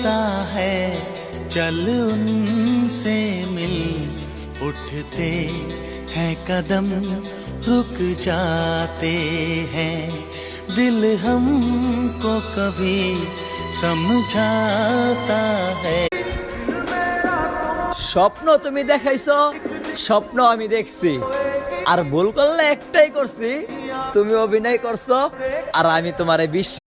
होता है चल उनसे मिल उठते हैं कदम रुक जाते हैं दिल हमको कभी समझाता है। স্বপ্ন তুমি দেখাইছো, স্বপ্ন আমি দেখছি, আর ভুল করলে একটাই করছি, তুমি অভিনয় করছো আর আমি তোমারে বিশ্বাস